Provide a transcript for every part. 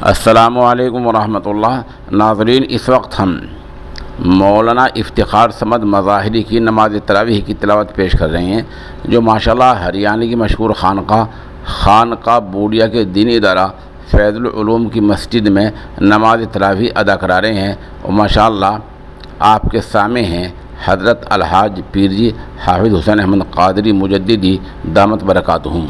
अस्सलामुअलैकुम वरहमतुल्लाह। नाज़रीन, इस वक्त हम मौलाना इफ्तिखार समद मज़ाहिरी की नमाज तरावीह की तिलावत पेश कर रहे हैं, जो माशाल्लाह हरियाणा की मशहूर खानका बूढ़िया के दीनी इदारा फैज़ुल उलूम की मस्जिद में नमाज तरावीह अदा करा रहे हैं। और माशाल्लाह आपके सामने हैं हज़रत अलहाज पीर जी हाफिज़ हुसैन अहमद क़ादरी मुजद्दिदी दामत बरकातुहुम।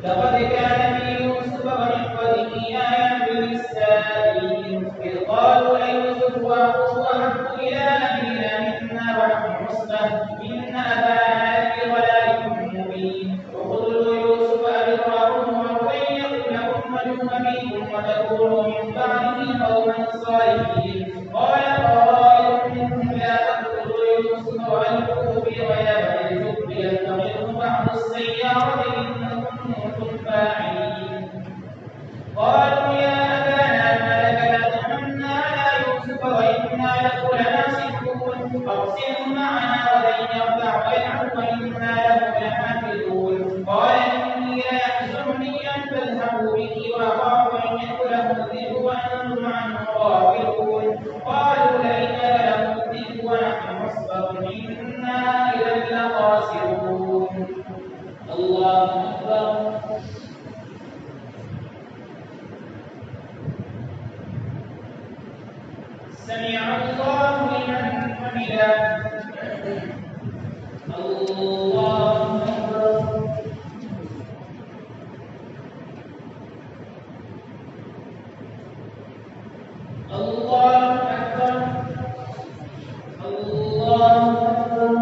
لقد كان في يوسف وإخوته آيات للسائلين إذ قالوا ليوسف وأخوه أحب إلى أبينا منا ونحن عصبة إن أبانا لفي ضلال مبين اقتلوا يوسف أو اطرحوه أرضا يخل لكم وجه أبيكم وتكونوا من بعده قوما صالحين قال قائل منهم لا تقتلوا يوسف وألقوه في غيابة الجب يلتقطه بعض السيارة إن كنتم فاعلين قالوا يا أبانا ما لك لا تمنا على يوسف وإنا له لناصحون أرسله معنا ولن يرتع ويلعب وإنا له لحافظون قال إني ليحزنني أن تذهبوا به وأخاف أن يأكله الذئب وأنتم عنه غافلون قالوا لئن أكله الذئب ونحن عصبة إنا إذا لخاسرون الله أكبر. سمع الله لمن حمده. الله أكبر. الله أكبر. الله أكبر.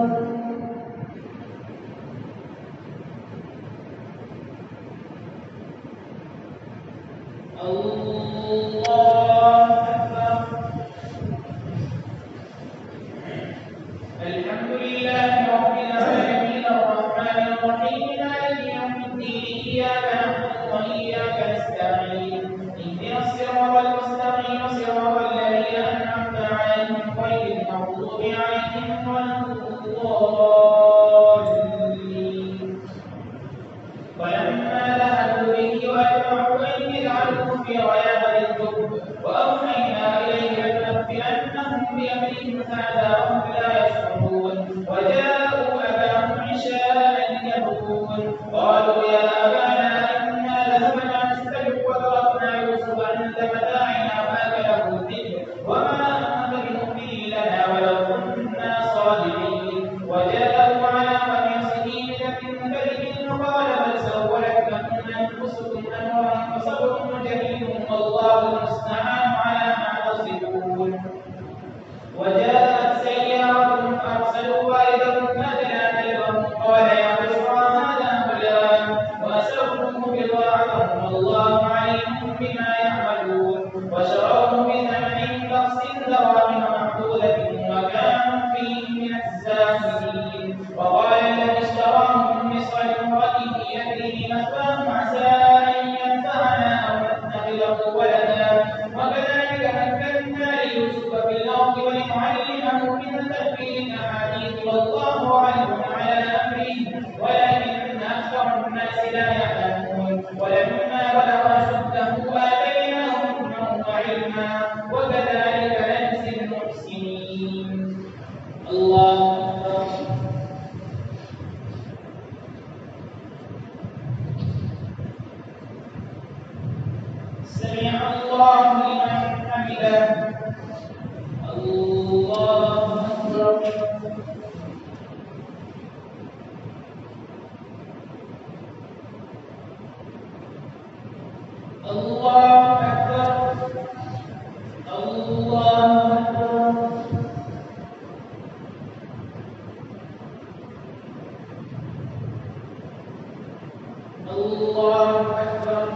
الحمد لله رب العالمين الرحمن الرحيم مالك يوم الدين إياك نعبد وإياك نستعين اهدنا الصراط المستقيم صراط الذين أنعمت عليهم غير المغضوب عليهم ولا الضالين ولما ذهبوا به وأجمعوا أن يجعلوه في غيابة الجب وأوحينا إليه لتنبئنهم بأمرهم هذا وهم لا يشعرون وجاءوا أباهم عشاء يبكون قالوا يا أبانا إنا ذهبنا نستبق وتركنا يوسف عند متاعنا فأكله الذئب وما أنت بمؤمن لنا ولو كنا صادقين وجاءوا على قميصه بدم كذب فقال بل سولت لكم أنفسكم أمرا فصبر جميل والله المستعان على ما تصفون وجاءت سيارة فأرسلوا واردهم فأدلى كلبهم قال يا بشرى هذا غلام وأسرهم بضاعتهم والله عليم بما يعملون وشروه بثمن بخس دراهم معدودة وكانوا فيه من الزاهدين وقال الذي اشتراه من مصر لامرأته فيه مثواه عسى أن ينفعنا أو نتخذه ولدا وكذلك مكنا ليوسف في الأرض ولنعلمه من تأويل الأحاديث والله غالب على أمره ولكن أكثر الناس لا يعلمون ولما بلغ أشده آتيناه حكما وعلما وكذلك نجزي المحسنين. الله أكبر. سمع الله لمن حمده. الله أكبر. الله أكبر. الله أكبر. الله أكبر.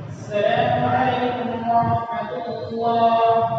السلام عليكم ورحمة الله.